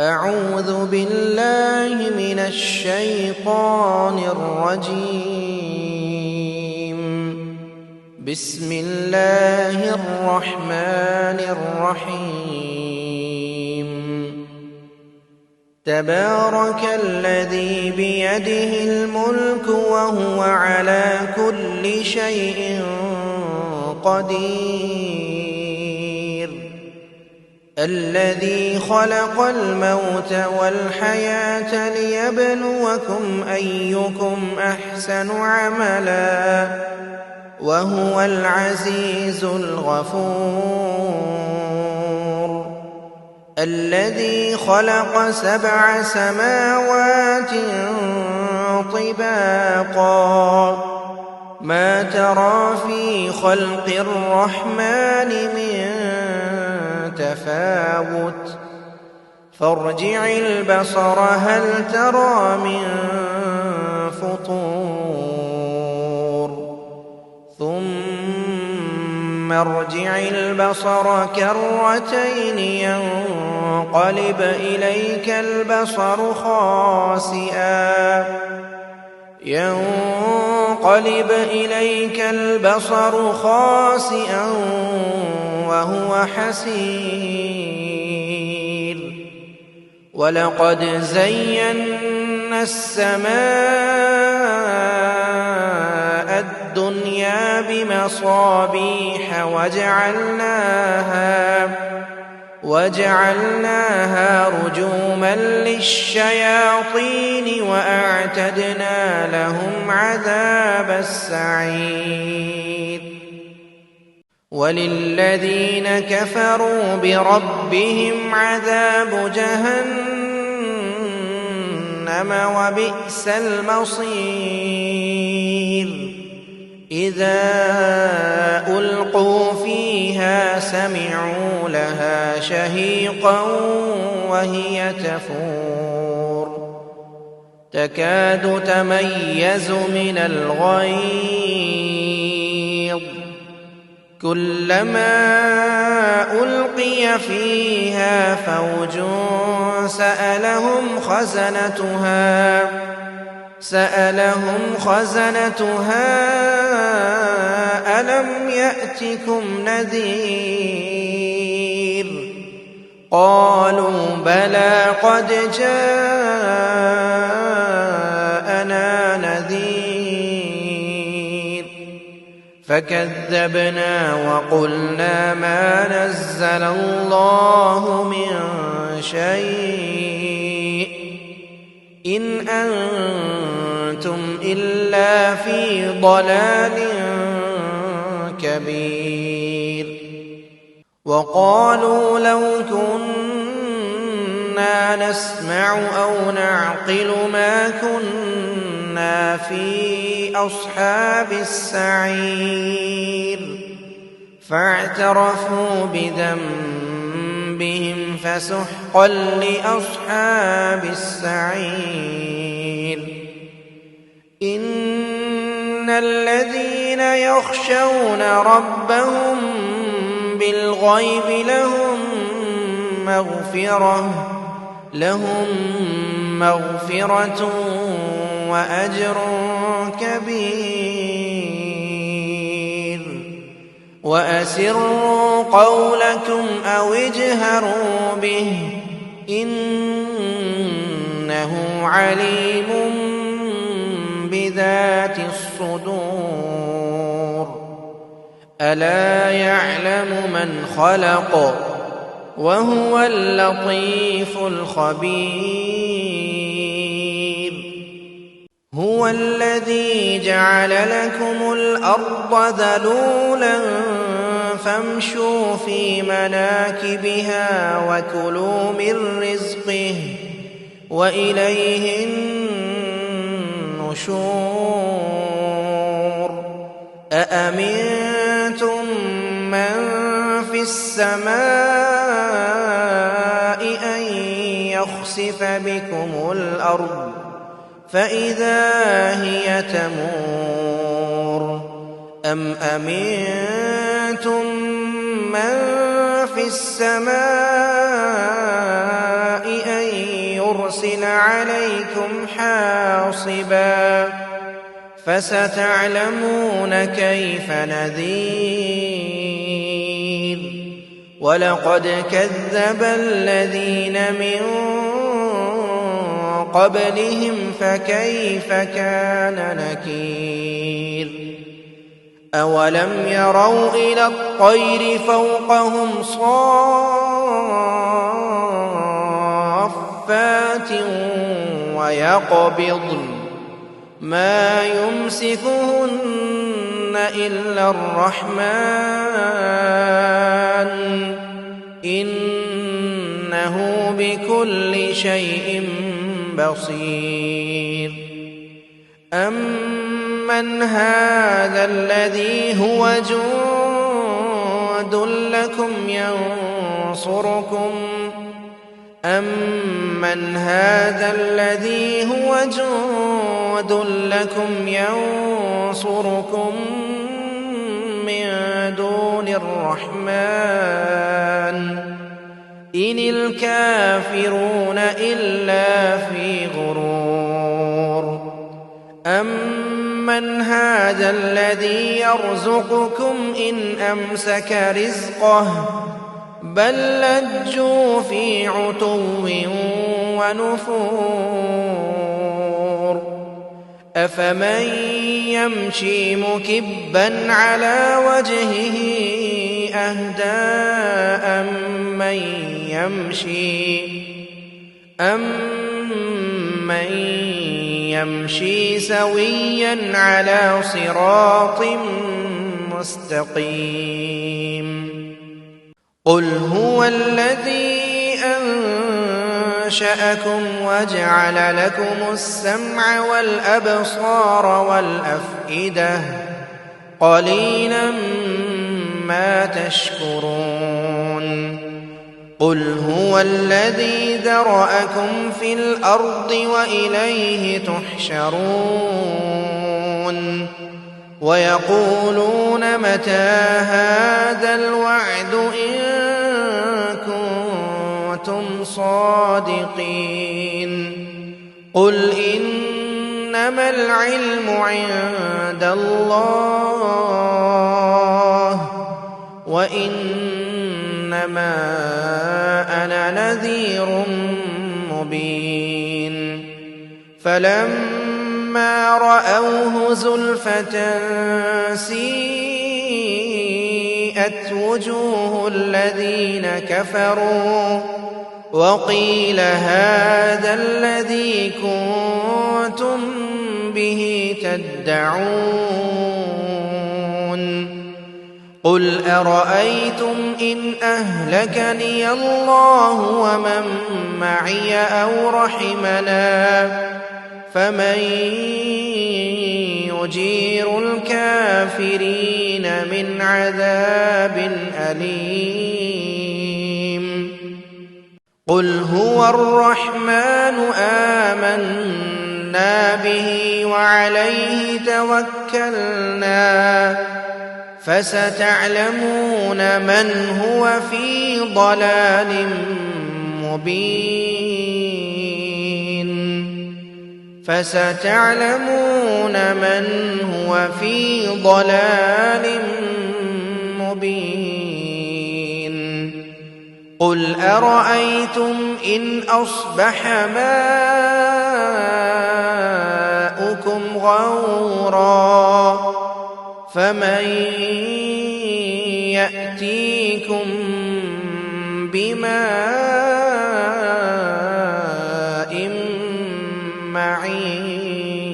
أعوذ بالله من الشيطان الرجيم. بسم الله الرحمن الرحيم. تبارك الذي بيده الملك وهو على كل شيء قدير. الذي خلق الموت والحياة ليبلوكم أيكم أحسن عملا وهو العزيز الغفور. الذي خلق 7 سماوات طباقا ما ترى في خلق الرحمن من تفاوت فارجع البصر هل ترى من فطور ثم ارجع البصر كرتين ينقلب إليك البصر خاسئا وهو حسير. ولقد زينا السماء الدنيا بمصابيح وجعلناها رجوما للشياطين وأعتدنا لهم عذاب السعير. وللذين كفروا بربهم عذاب جهنم وبئس المصير. إذا ألقوا فيها سمعوا لها شهيقا وهي تفور تكاد تميز من الغيظ كلما ألقي فيها فوج سألهم خزنتها ألم يأتكم نذير قالوا بلى قد جاءنا نذير فكذبنا وقلنا ما نزل الله من شيء إن أنتم إلا في ضلال كبير. وقالوا لو كنا نسمع أو نعقل ما كنا في أصحاب السعير فاعترفوا بذنبهم فسحقا لأصحاب السعير. إن الذين يخشون ربهم بالغيب لهم مغفرة وأجر كبير. وأسروا قولكم أو اجهروا به إنه عليم بذات الصدور. ألا يعلم من خلق وهو اللطيف الخبير. هو الذي جعل لكم الأرض ذلولا فامشوا في مناكبها وكلوا من رزقه وإليه النشور. أأمنتم من في السماء أن يخسف بكم الأرض فإذا هي تمور أم أمنتم من في السماء أن يرسل عليكم حاصبا فستعلمون كيف نذير ولقد كذب الذين من قبلهم فكيف كان نكير أولم يروا إلى الطير فوقهم صافات ويقبضن ما يمسكهن إلا الرحمن إنه بكل شيء بصير أمن هذا الذي هو جند لكم ينصركم أمن هذا الذي هو جند لكم ينصركم من دون الرحمن إن الكافرون إلا في غرور أمن هذا الذي يرزقكم إن أمسك رزقه بل لجوا في عتو ونفور أفمن يمشي مكبا على وجهه أهدى أمن يمشي سويا على صراط مستقيم قل هو الذي أنشأكم وجعل لكم السمع والأبصار والأفئدة قليلا ما تشكرون قل هو الذي ذرأكم في الأرض وإليه تحشرون ويقولون متى هذا الوعد إن كنتم صادقين قل إنما العلم عند الله وإنما أنا نذير مبين فلما رأوه زلفة سيئت وجوه الذين كفروا وقيل هذا الذي كنتم به تدعون قل أرأيتم إن أهلكني الله ومن معي أو رحمنا فمن يجير الكافرين من عذاب أليم قل هو الرحمن آمنا به وعليه توكلنا فستعلمون من هو في ضلال مبين فستعلمون من هو في ضلال مبين قل أرأيتم إن أصبح ماؤكم غورا فمن يأتيكم بماء معين